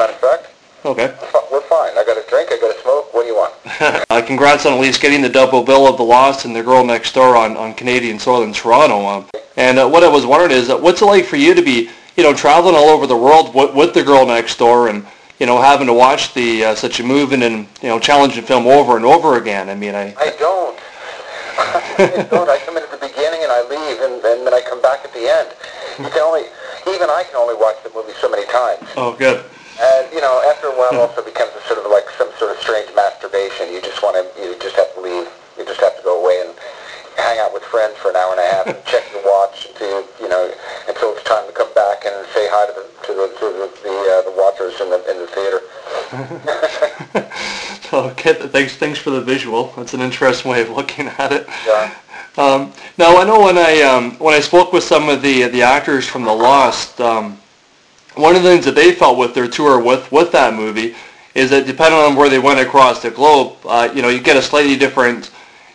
matter of fact. Okay. We're fine. I got a drink, I got a smoke. What do you want? Congrats on at least getting the double bill of The Lost and The Girl Next Door on Canadian soil in Toronto. And what I was wondering is, what's it like for you to be, traveling all over the world with The Girl Next Door and, having to watch such a moving and, challenging film over and over again? I mean, I don't. I don't. I come in at the beginning and I leave, and then I come back at the end. Even I can only watch the movie so many times. Oh, good. And, after a while it also becomes a sort of like some sort of strange masturbation. You just have to leave. You just have to go away and hang out with friends for an hour and a half and check your watch until it's time to come back and say hi to the watchers in the theater. Okay, thanks for the visual. That's an interesting way of looking at it. Yeah. Now, I know when I spoke with some of the actors from The Lost, one of the things that they felt with their tour with that movie is that depending on where they went across the globe, you get a slightly different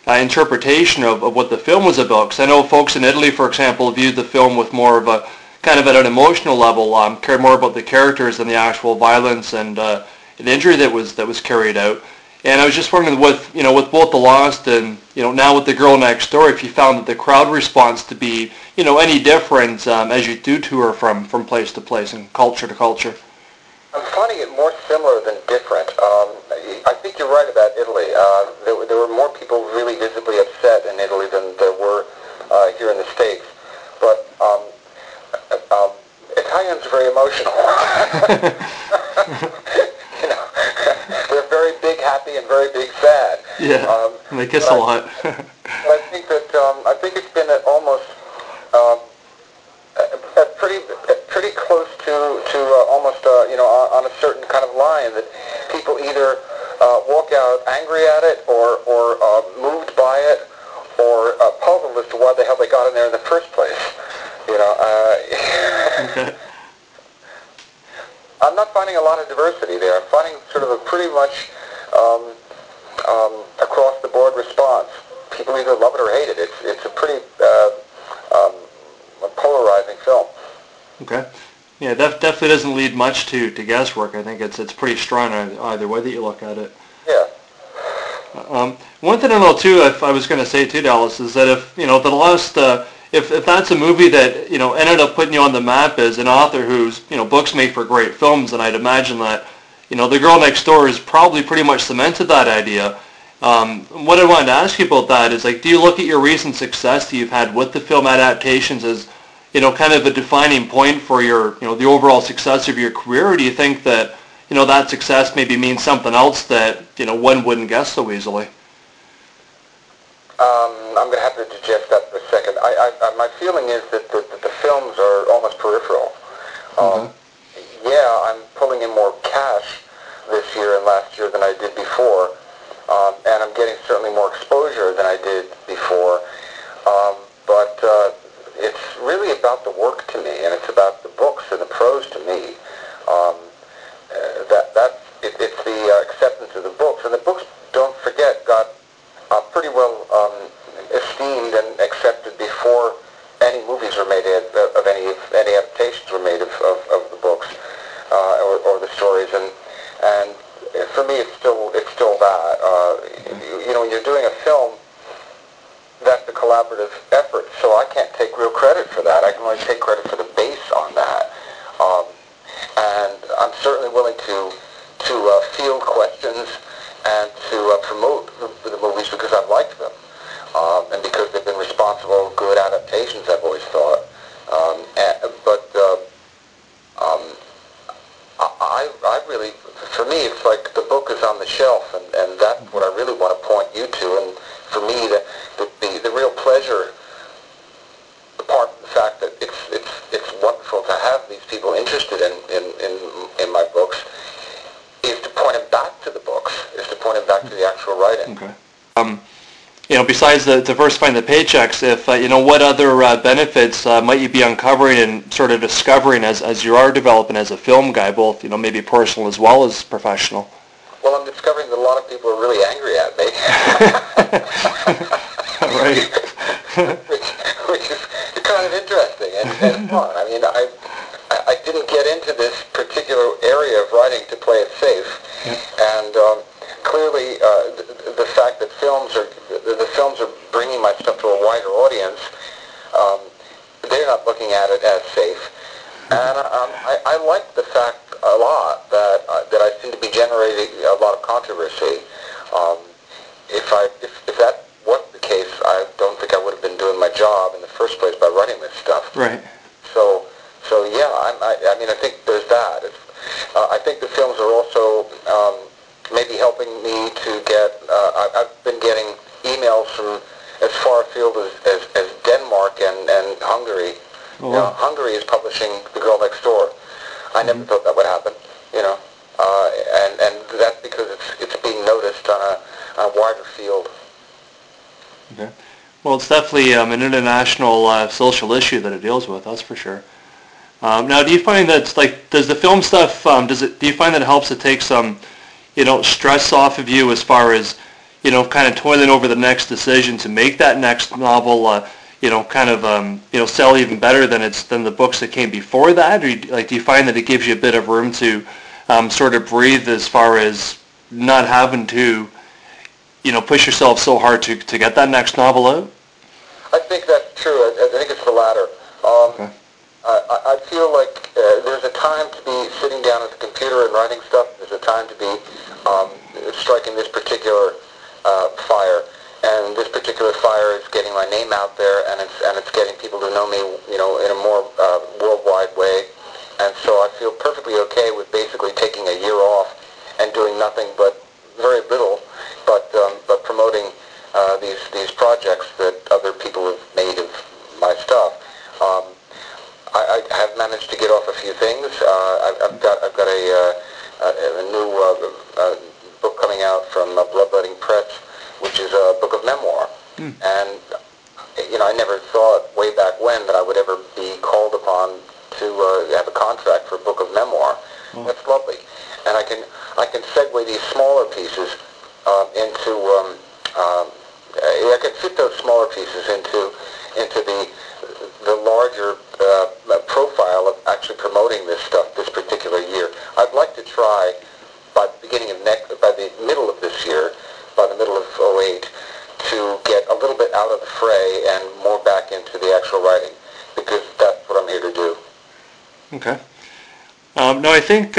interpretation of what the film was about. Because I know folks in Italy, for example, viewed the film with more of a kind of at an emotional level, cared more about the characters than the actual violence and the injury that was carried out. And I was just wondering with both The Lost and now with The Girl Next Door, if you found that the crowd response to be any different as you do tour from place to place and culture to culture. I'm finding it more similar than different. I think you're right about Italy. There were more people really visibly upset in Italy than there were here in the States. But Italians are very emotional. They're very big happy and very big sad. Yeah, and they kiss a lot. I think that I think it's been almost pretty close to almost on a certain kind of line that people either walk out angry at it or moved by it or puzzled as to why the hell they got in there in the first place. Okay. I'm not finding a lot of diversity there. I'm finding sort of a pretty much across the board response. People either love it or hate it. It's a pretty polarizing film. Okay. Yeah, definitely doesn't lead much to guesswork. I think it's pretty strong either way that you look at it. Yeah. One thing I know too, if I was going to say too, Dallas, is that if The Lost, if that's a movie that ended up putting you on the map as an author whose books make for great films, and I'd imagine that The Girl Next Door has probably pretty much cemented that idea. What I wanted to ask you about that is, do you look at your recent success that you've had with the film adaptations as kind of a defining point for your the overall success of your career, or do you think that that success maybe means something else that one wouldn't guess so easily? I'm going to have to digest that for a second. My feeling is that the films are almost peripheral. Yeah, I'm pulling in more cash this year and last year than I did before, and I'm getting certainly more exposure than I did before. But it's really about the work to me, and it's about the books and the prose to me. It's the acceptance of the books, and the books, don't forget, got pretty well esteemed and accepted before any movies were made of any adaptations were made of the books or the stories, and for me it's still that when you're doing a film, that's a collaborative effort, so I can't take real credit for that. I can only take credit for the base on that, and I'm certainly willing to field questions and to promote the movies because I've liked them, and because they've been responsible, good adaptations, I've always thought. I really, for me, it's like the book is on the shelf, and that's what I really want to point you to. And for me, the real pleasure, apart from the fact that it's wonderful to have these people interested in my books, is to point them back to the books, is to point them back to the actual writing. Okay. Besides diversifying the paychecks, if what other benefits might you be uncovering and sort of discovering as you are developing as a film guy, both maybe personal as well as professional? Well, I'm discovering that a lot of people are really angry at me. Right. which is kind of interesting and fun. I mean, I didn't get into this particular area of writing writing to play it safe. Yeah. And clearly, the fact that the films are bringing my stuff to a wider audience, they're not looking at it as safe. And I like the fact a lot that I seem to be generating a lot of controversy. If that wasn't the case, I don't think I would have been doing my job in the first place by writing this stuff. Right. So yeah, I mean, I think there's that. I think the films are also maybe helping me to get. I've been getting emails from as far afield as Denmark and Hungary. Oh, wow. You know, Hungary is publishing The Girl Next Door. I never thought that would happen. You know, and that's because it's being noticed on a wider field. Okay. Well, it's definitely an international social issue that it deals with. That's for sure. Now, do you find that, like, does the film stuff, do you find that it helps to take some, stress off of you as far as, kind of toiling over the next decision to make that next novel, sell even better than the books that came before that? Or, do you find that it gives you a bit of room to sort of breathe as far as not having to, push yourself so hard to get that next novel out? I think that's true. I think it's the latter. Okay. I feel like there's a time to be sitting down at the computer and writing stuff. There's a time to be striking this particular fire, and this particular fire is getting my name out there, and it's getting people to know me, in a more worldwide way. And so I feel perfectly okay with basically taking a year off and doing nothing but very little, but promoting these projects that other people have made of my stuff. I have managed to get off a few things. I've got a new book coming out from Bloodletting Press, which is a book of memoir. And I never thought way back when that I would ever be called upon to have a contract for a book of memoir. That's lovely, and I can segue these smaller pieces into. I can fit those smaller pieces into the larger profile of actually promoting this stuff this particular year. I'd like to try by the middle of this year, by the middle of '08, to get a little bit out of the fray and more back into the actual writing, because that's what I'm here to do. Okay. No, I think,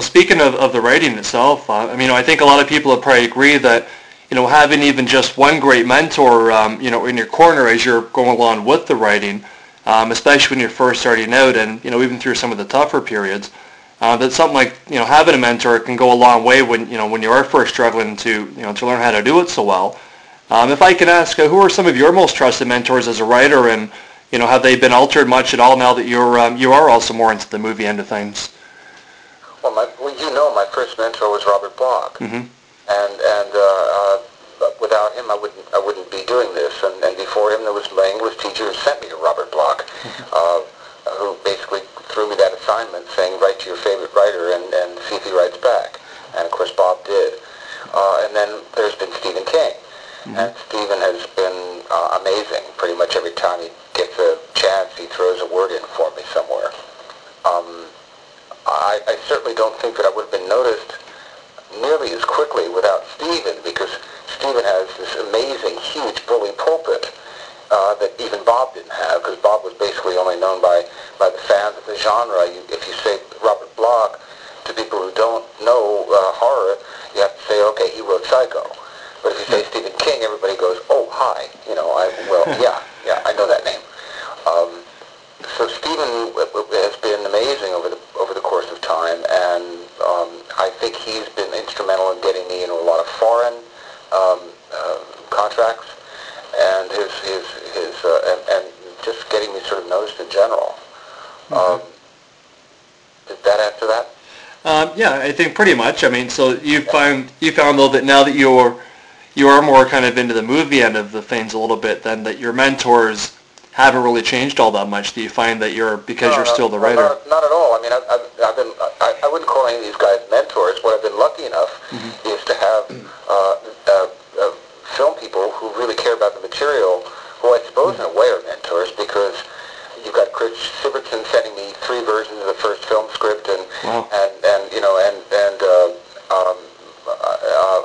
speaking of the writing itself, I think a lot of people would probably agree that, having even just one great mentor, in your corner as you're going along with the writing, especially when you're first starting out and, even through some of the tougher periods, that something like, having a mentor can go a long way when you are first struggling to learn how to do it so well. If I could ask, who are some of your most trusted mentors as a writer, and, have they been altered much at all now that you are also more into the movie end of things? Well, my first mentor was Robert Bloch. Mm-hmm. And without him, I wouldn't be doing this. And before him, there was my English teacher who sent me to Robert Bloch, who basically threw me that assignment saying, write to your favorite writer and see if he writes back. And of course, Bob did. And then there's been Stephen King. Mm-hmm. And Stephen has been amazing. Pretty much every time he gets a chance, he throws a word in for me somewhere. I certainly don't think that I would have been noticed nearly as quickly without Stephen, because Stephen has this amazing, huge bully pulpit that even Bob didn't have, because Bob was basically only known by the fans of the genre. If you say Robert Bloch to people who don't know horror, you have to say, okay, he wrote Psycho. But if you say Stephen King, everybody goes, oh, hi. Yeah, I know that name. So Stephen has been amazing over the course of time, and I think he's been instrumental in getting me into a lot of foreign contracts, and his and just getting me sort of noticed in general. Did that answer that? Yeah, I think pretty much. So you found though that now that you are more kind of into the movie end of the things a little bit, then that your mentors haven't really changed all that much. Do you find that you're still the writer? Not at all. I wouldn't call any of these guys mentors. What I've been lucky enough is to have film people who really care about the material, who I suppose in a way are mentors, because you've got Chris Sivertson sending me 3 versions of the first film script, and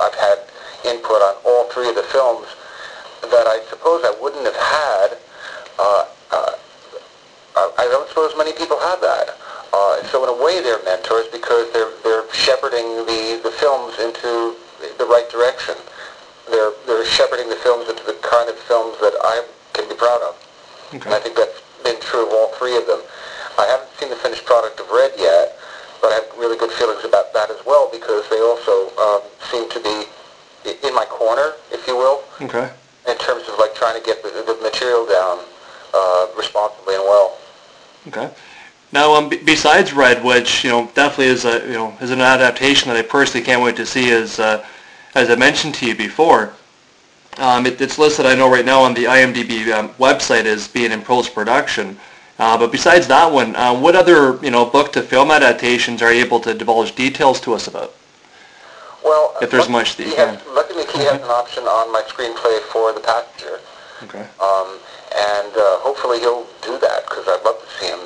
I've had input on all three of the films that I suppose I wouldn't have had. I don't suppose many people have that. So in a way, they're mentors because they're shepherding the films into the right direction. They're shepherding the films into the kind of films that I can be proud of. Okay. And I think that's been true of all three of them. I haven't seen the finished product of Red yet, but I have really good feelings about that as well because they also seem to be in my corner, if you will, okay, in terms of like trying to get the material down responsibly and well. Okay. Now, besides Red, which definitely is is an adaptation that I personally can't wait to see, as I mentioned to you before, it's listed, I know right now on the IMDb website as being in post-production. But besides that one, what other book to film adaptations are you able to divulge details to us about? Well, if there's much that you can. Luckily, he has an option on my screenplay for The Passenger. Okay. And hopefully he'll do that because I'd love to see him,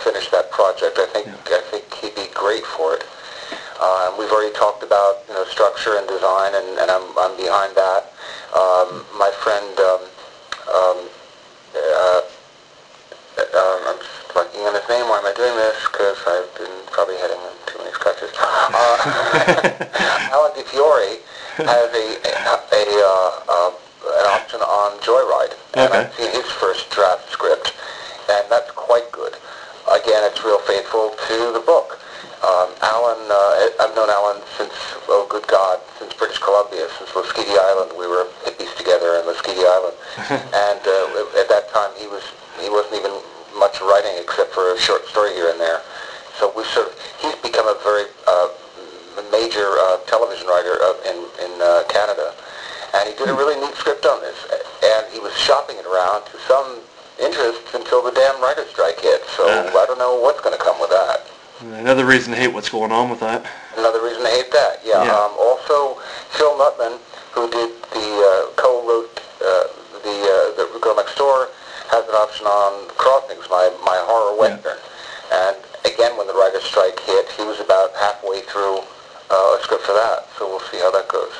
finish that project. I think he'd be great for it. We've already talked about structure and design, and I'm behind that. My friend, I'm blanking on his name. Why am I doing this? Because I've been probably heading in too many scratches. Alan DiFiore has an option on Joyride, and I've seen his first draft script, and that's quite good. Again, it's real faithful to the book. Alan, I've known Alan since, oh good God, since British Columbia, since Muscogee Island. We were hippies together in Muscogee Island, and at that time he wasn't even much writing except for a short story here and there. So he's become a very major television writer in Canada, and he did a really neat script on this, and he was shopping it around to some interest until the damn writer's strike hit. So I don't know what's going to come with that. Another reason to hate what's going on with that. Another reason to hate that, yeah. Also, Phil Nutman, who did co-wrote the Girl Next Door, has an option on Crossings, my horror western. And again, when the writer's strike hit, he was about halfway through a script for that. So we'll see how that goes.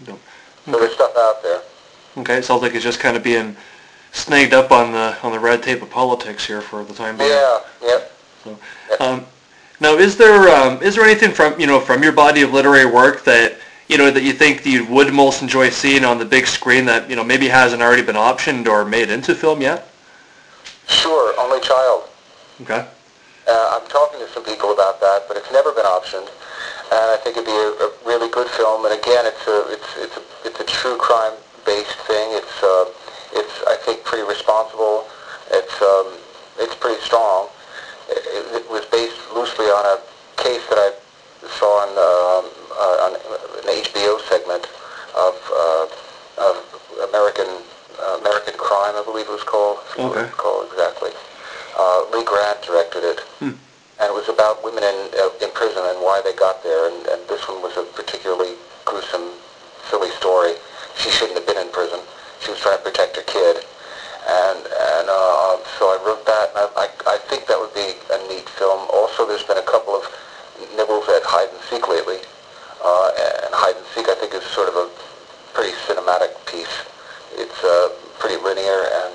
Okay. So there's stuff out there. Okay, it sounds like it's just kind of being snagged up on the red tape of politics here for the time being. Yeah. Yep. So, now, is there anything from your body of literary work that that you think that you would most enjoy seeing on the big screen that maybe hasn't already been optioned or made into film yet? Sure, Only Child. Okay. I'm talking to some people about that, but it's never been optioned, and I think it'd be a really good film. And again, it's a true crime-based thing. It's I think pretty responsible. It's pretty strong. It was based loosely on a case that I saw on an HBO segment of American Crime, I believe it was called. Okay. What it was called exactly. Lee Grant directed it, and it was about women in prison and why they got there. And this one was a particularly gruesome, silly story. She shouldn't have been in prison. She was trying to protect her kid. And so I wrote that, and I think that would be a neat film. Also, there's been a couple of nibbles at hide and seek lately, and hide and seek I think is sort of a pretty cinematic piece. It's pretty linear, and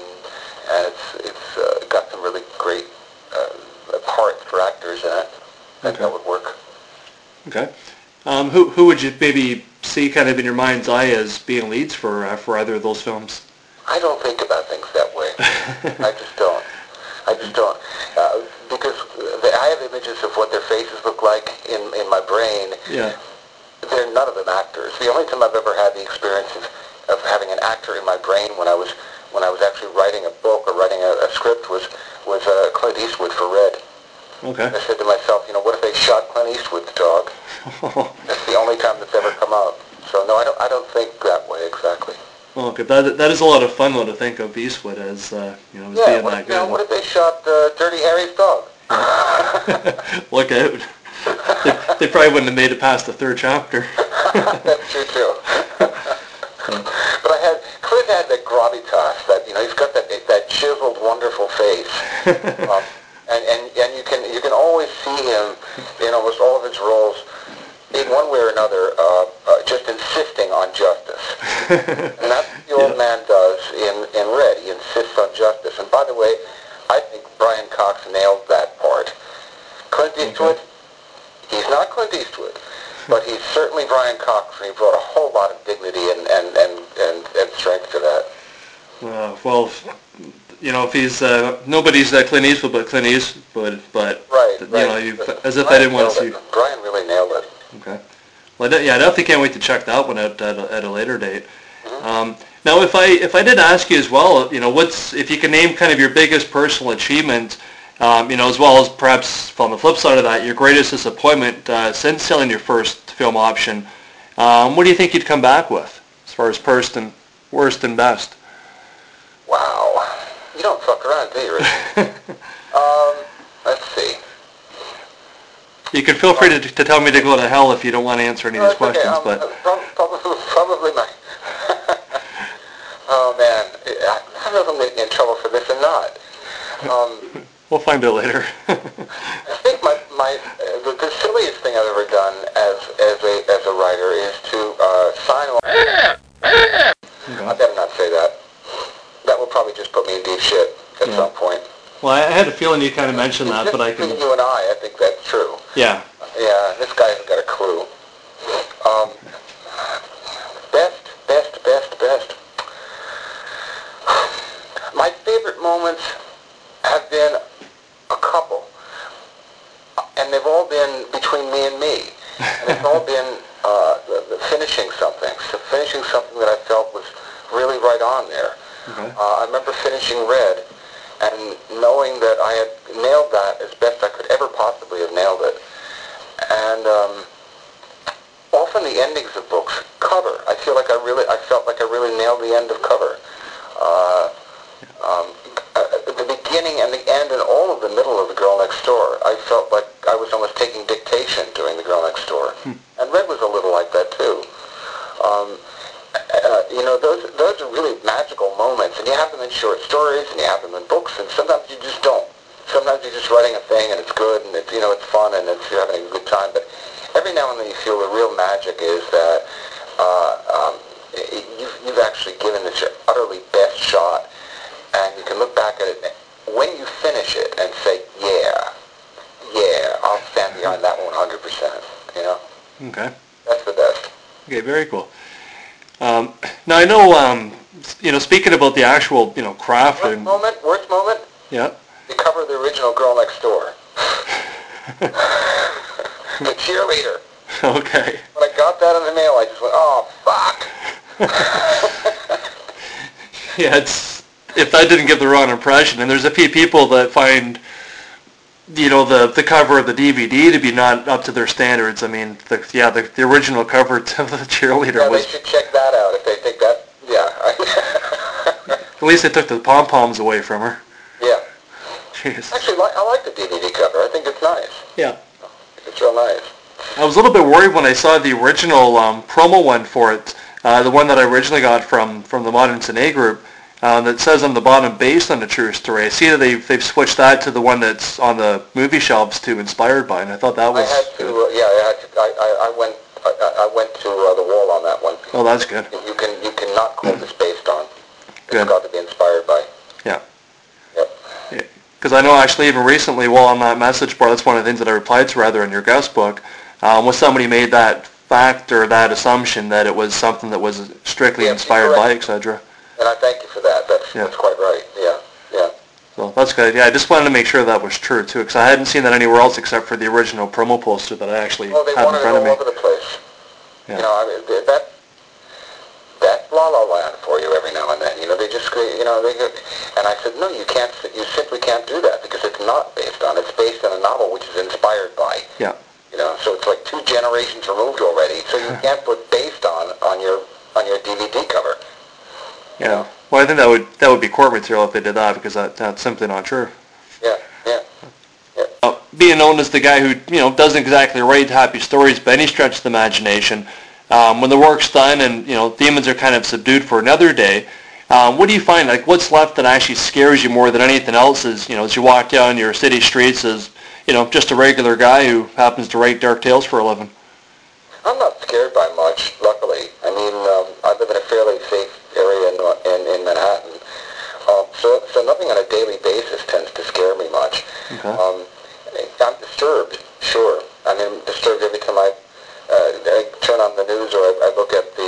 it's got some really great parts for actors in it. I think that would work. Okay. Who would you maybe see kind of in your mind's eye as being leads for either of those films? I don't think about things that way. I just don't. Because I have images of what their faces look like in my brain. Yeah. They're none of them actors. The only time I've ever had the experience of having an actor in my brain when I was actually writing a book or writing a script was Clint Eastwood for Red. Okay. I said to myself, what if they shot Clint Eastwood's dog? That's the only time that's ever come up. So no, I don't think that way exactly. Well, okay, that is a lot of fun though to think of Eastwood as as being that good. What if they shot Dirty Harry's dog? Look out! They probably wouldn't have made it past the third chapter. That's true too. But Clint had that gravitas, that he's got that chiseled, wonderful face, And you can always see him in almost all of his roles, in one way or another, just insisting on justice. And that's what the old man does in Red. He insists on justice. And by the way, I think Brian Cox nailed that part. Clint Eastwood, he's not Clint Eastwood, but he's certainly Brian Cox, and he brought a whole lot of dignity and strength to that. Well, you know, if he's nobody's Clint Eastwood but Clint Eastwood, but right, you know, as if I didn't want to see. Brian really nailed it. Okay. Well, I definitely can't wait to check that one out at a later date. Mm-hmm. Now, if I did ask you as well, you know, if you can name kind of your biggest personal achievement, you know, as well as perhaps on the flip side of that, your greatest disappointment since selling your first film option, what do you think you'd come back with as far as worst and best? Wow. You don't fuck around, do you, Rich? Let's see. You can feel free to tell me to go to hell if you don't want to answer any of these questions, okay. but... Probably my... Oh, man. I don't know if I'm going to get in trouble for this or not. We'll find out later. I think the silliest thing I've ever done as a writer is to sign off... Okay. I better not say that. That will probably just put me in deep shit at some point. Well, I had a feeling you kind of mentioned that, but I can... You and I think that's true. Yeah. Yeah, this guy hasn't got a clue. Best. My favorite moments have been a couple, and they've all been between me and me. And it's all been finishing something. So finishing something that I felt was really right on there. Okay. I remember finishing Red and knowing that I had nailed that as best I could ever possibly have nailed it. And often the endings of books, cover. I felt like I really nailed the end of cover. The beginning and the end and all of the middle of The Girl Next Door, I felt like I was almost taking dictation doing The Girl Next Door. And Red was a little like that too. You know, those are really magical moments, and you have them in short stories, and you have them in books, and sometimes you just don't. Sometimes you're just writing a thing, and it's good, and it's, you know, it's fun, and you're having a good time. But every now and then you feel the real magic is that you've actually given this your utterly best shot, and you can look back at it when you finish it and say, yeah, I'll stand behind that one 100%. You know. Okay. That's the best. Okay, very cool. Now I know, you know, speaking about the actual, you know, craft worst moment? Yeah. The cover of the original Girl Next Door. The cheerleader. Okay. When I got that in the mail, I just went, oh, fuck. Yeah, if that didn't give the wrong impression, and there's a few people that find, you know, the cover of the DVD to be not up to their standards. I mean, the original cover to the cheerleader was... they should check that out if they think that, At least they took the pom-poms away from her. Yeah. Jeez. Actually, I like the DVD cover. I think it's nice. Yeah. It's real nice. I was a little bit worried when I saw the original promo one for it, the one that I originally got from the Modern Cine Group, that says on the bottom, based on a true story. I see that they've switched that to the one that's on the movie shelves to inspired by, and I thought that was good. I went to the wall on that one. Oh, that's good. You cannot call this based on. Good. It's got to be inspired by. Yeah. Yep. Yeah. Because I know actually even recently, while on that message board, that's one of the things that I replied to rather in your guest book, was somebody made that fact or that assumption that it was something that was strictly inspired by, etc. And I thank you for that. That's quite right. Yeah. So that's good. Yeah, I just wanted to make sure that was true too, because I hadn't seen that anywhere else except for the original promo poster that I actually had in front of me. They wanted it all over the place. Yeah. You know, I mean, that's La La Land for you every now and then. You know, they just, you know, and I said, no, you can't. You simply can't do that because it's not based on. It's based on a novel which is inspired by. Yeah. You know, so it's like 2 generations removed already. So you can't put based on your DVD cover. Yeah. Well, I think that would be court material if they did that because that's simply not true. Yeah. Being known as the guy who, you know, doesn't exactly write happy stories by any stretch of the imagination, when the work's done and, you know, demons are kind of subdued for another day, What do you find, like, what's left that actually scares you more than anything else is, as you walk down your city streets as, just a regular guy who happens to write dark tales for a living? I'm not scared by much, luckily. I mean, I live in a fairly safe area in Manhattan. So nothing on a daily basis tends to scare me much. Okay. I'm disturbed, sure. I mean, I'm disturbed every time I turn on the news or I look at the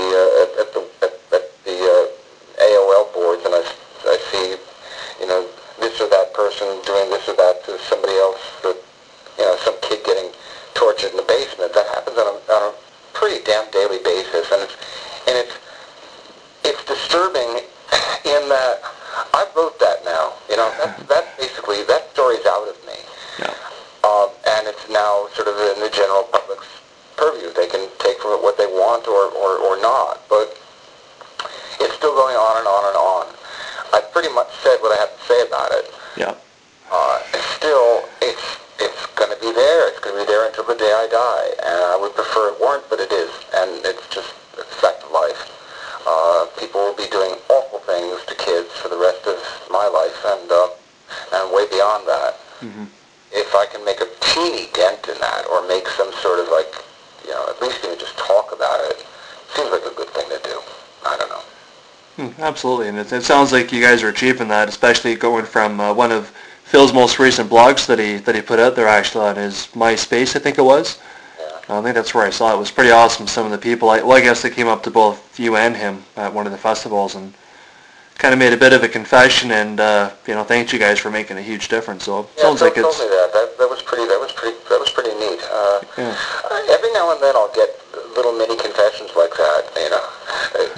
AOL boards and I see, this or that person doing this or that to somebody else, some kid getting tortured in the basement. That happens on a pretty damn daily basis, and it's disturbing in that I wrote that now. That's basically, that story's out of me. Yeah. And it's now sort of in the general public's purview. They can take from it what they want or not, but it's still going on and on and on. I pretty much said what I have to say about it. Yeah. Still, it's going to be there. It's going to be there until the day I die, and I would prefer it weren't, but it is, and it's just a fact of life. People will be doing awful things to kids for the rest of my life, and way beyond that. Mm-hmm. If I can make a teeny dent in that, or make some sort of at least even just talk about it, seems like a good thing to do. I don't know. Absolutely, and it sounds like you guys are achieving that, especially going from one of Phil's most recent blogs that he put out there actually on his MySpace, I think it was. Yeah. I think that's where I saw it. It was pretty awesome. Some of the people, I guess they came up to both you and him at one of the festivals and kind of made a bit of a confession and thanked you guys for making a huge difference. So it sounds like it's. Told me that was pretty neat. Every now and then I'll get little mini confessions like that.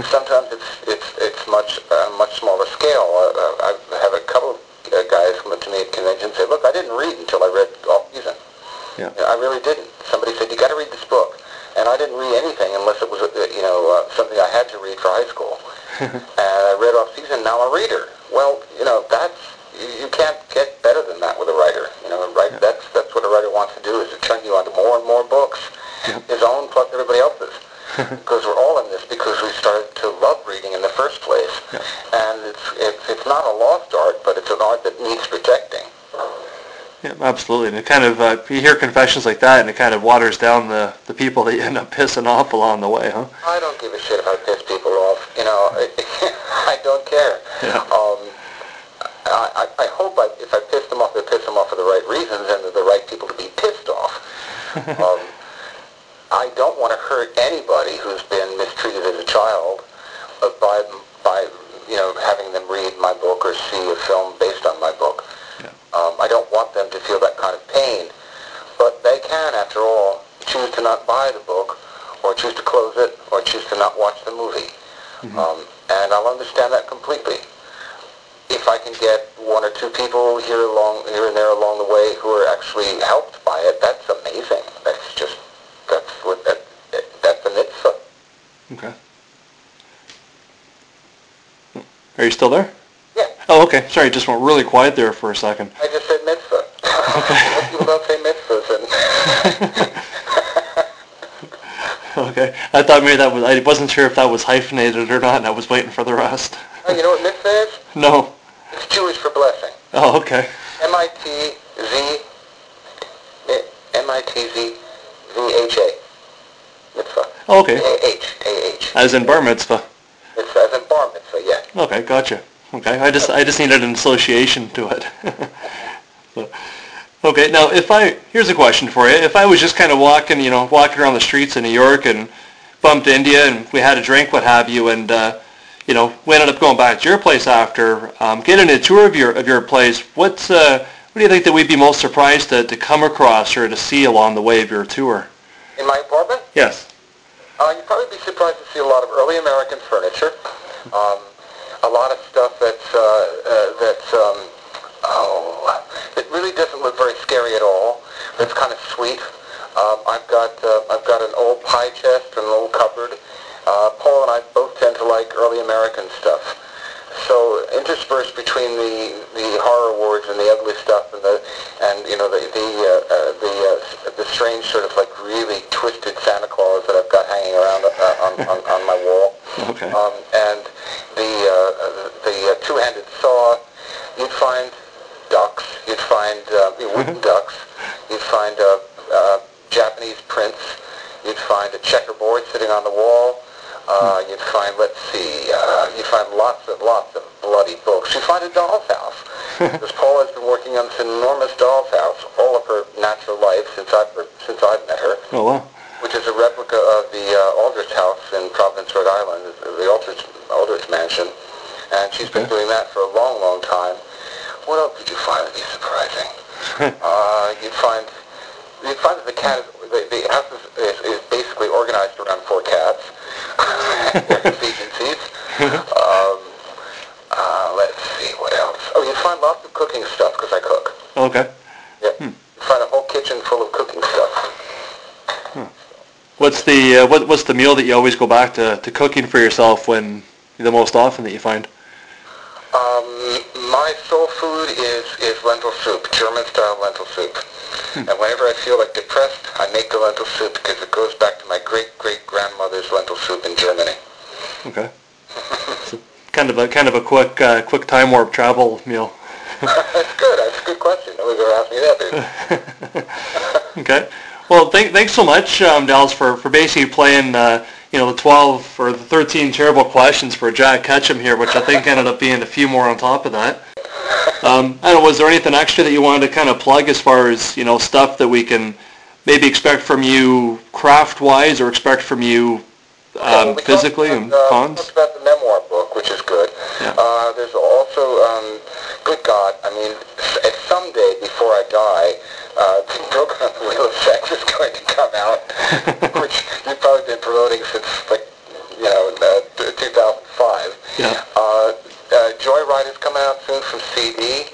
Sometimes it's much smaller scale. I have a couple of guys come up to me at conventions and say, "Look, I didn't read until I read Off Season. Yeah. I really didn't. Somebody said you got to read this book, and I didn't read anything unless it was something I had to read for high school. And I read Off Season. Now I'm a reader. Well, that's you can't get better than that with a writer. Right? Yeah. That's what a writer wants to do, is to turn you onto more and more books, his own plus everybody else's. Because we're all in this because we started to love reading in the first place. Yeah. And it's not a lost art, but it's an art that needs protecting. Yeah, absolutely. And it kind of, you hear confessions like that, and it kind of waters down the people that you end up pissing off along the way, huh? I don't give a shit if I piss people off. I don't care. Yeah. I hope if I piss them off, I piss them off for the right reasons and they're the right people to be pissed off. I don't want to hurt anybody who's been mistreated as a child by having them read my book or see a film based on my book. Yeah. I don't want them to feel that kind of pain, but they can, after all, choose to not buy the book, or choose to close it, or choose to not watch the movie. Mm-hmm. And I'll understand that completely. If I can get one or two people here and there along the way who are actually helped by it, that's amazing. That's a mitzvah. Okay. Are you still there? Yeah. Oh, okay. Sorry, just went really quiet there for a second. I just said mitzvah. Okay. Most people don't say mitzvahs. Okay. I thought maybe I wasn't sure if that was hyphenated or not, and I was waiting for the rest. You know what mitzvah is? No. It's Jewish for blessing. Oh, okay. M-I-T-Z-V-H-A. Mitzvah. Oh, okay. A-H. As in bar mitzvah. Mitzvah, as in bar mitzvah, yeah. Okay, gotcha. Okay, I just needed an association to it. So, okay, now here's a question for you. If I was just kind of walking around the streets in New York and bumped into you and we had a drink, what have you, and we ended up going back to your place after, getting a tour of your place, what do you think that we'd be most surprised to come across or to see along the way of your tour? In my apartment? Yes. You'd probably be surprised to see a lot of early American furniture. A lot of stuff that really doesn't look very scary at all. It's kind of sweet. I've got an old pie chest and an old cupboard. Paul and I both tend to like early American stuff. So interspersed between the horror awards and the ugly stuff and the strange sort of like really twisted Santa Claus that I've got hanging around on my wall. Okay. And Japanese prints. You'd find a checkerboard sitting on the wall. You'd find, you'd find lots of bloody books. You'd find a doll's house. Because Paula has been working on this enormous doll's house all of her natural life since I've met her. Oh, wow. Which is a replica of the Aldrich house in Providence, Rhode Island, the Aldrich mansion. And she's been doing that for a long, long time. What else did you find would be surprising? You'd find that the cat the house is basically organized around 4 cats. Agencies. Let's see, what else? Oh, you'd find lots of cooking stuff, because I cook. Okay. Yeah. You'd find a whole kitchen full of cooking stuff. What's the meal that you always go back to cooking for yourself when the most often that you find? My soul food is lentil soup, German-style lentil soup. And whenever I feel like depressed, I make the lentil soup because it goes back to my great-great-grandmother's lentil soup in Germany. Okay. So kind of a quick time warp travel meal. That's good. That's a good question. Nobody's ever asked me that, dude. Okay. Well, thanks so much, Dallas, for basically playing the 12 or the 13 terrible questions for Jack Ketchum here, which I think ended up being a few more on top of that. I don't know, was there anything extra that you wanted to kind of plug as far as, stuff that we can maybe expect from you craft-wise or expect from you physically and cons? We talked about the memoir book, which is good. Yeah. There's also, good God, I mean, someday before I die, Broken on the Wheel of Sex is going to come out, which you've probably been promoting since, 2005. Yeah. Joyride is coming out soon from CD.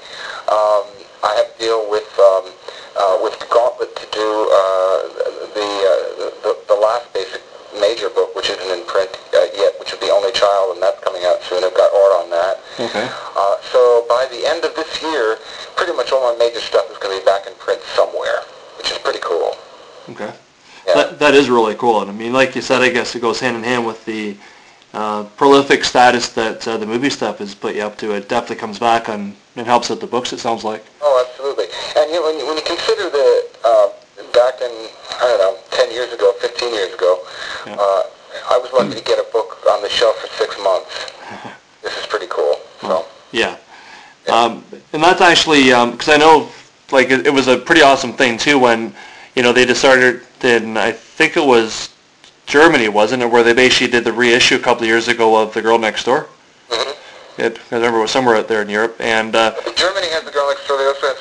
I have to deal with Gauntlet to do the last basic major book, which isn't in print yet, which is The Only Child, and that's coming out soon. I've got art on that. Okay. So by the end of this year, pretty much all my major stuff is going to be back in print somewhere, which is pretty cool. Okay. Yeah. That is really cool. And I mean, like you said, I guess it goes hand in hand with the prolific status that the movie stuff has put you up to. It definitely comes back and helps with the books, it sounds like. Oh, absolutely. And when you consider that back in, 10 years ago, 15 years ago, yeah. I was lucky to get a book on the shelf for 6 months. This is pretty cool. So. Yeah. And that's actually, because I know, it was a pretty awesome thing, too, when, they just started in, I think it was Germany, wasn't it, where they basically did the reissue a couple of years ago of The Girl Next Door? Mm-hmm. I remember it was somewhere out there in Europe. And Germany has The Girl Next Door. They also have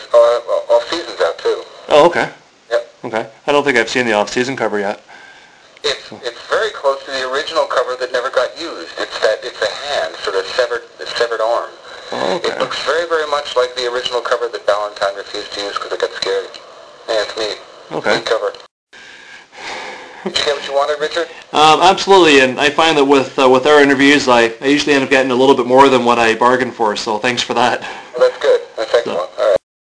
off-seasons out, too. Oh, okay. Yep. Okay. I don't think I've seen the off-season cover yet. It's very close to the original cover that never got used. It's a hand, sort of severed arm. Oh, okay. It looks very, very much like the original cover that Ballantyne refused to use because it got scared. Yeah, it's neat. Okay. Neat cover. Did you get what you wanted, Richard? Absolutely, and I find that with our interviews, I usually end up getting a little bit more than what I bargained for, so thanks for that. Well, that's good. That's excellent.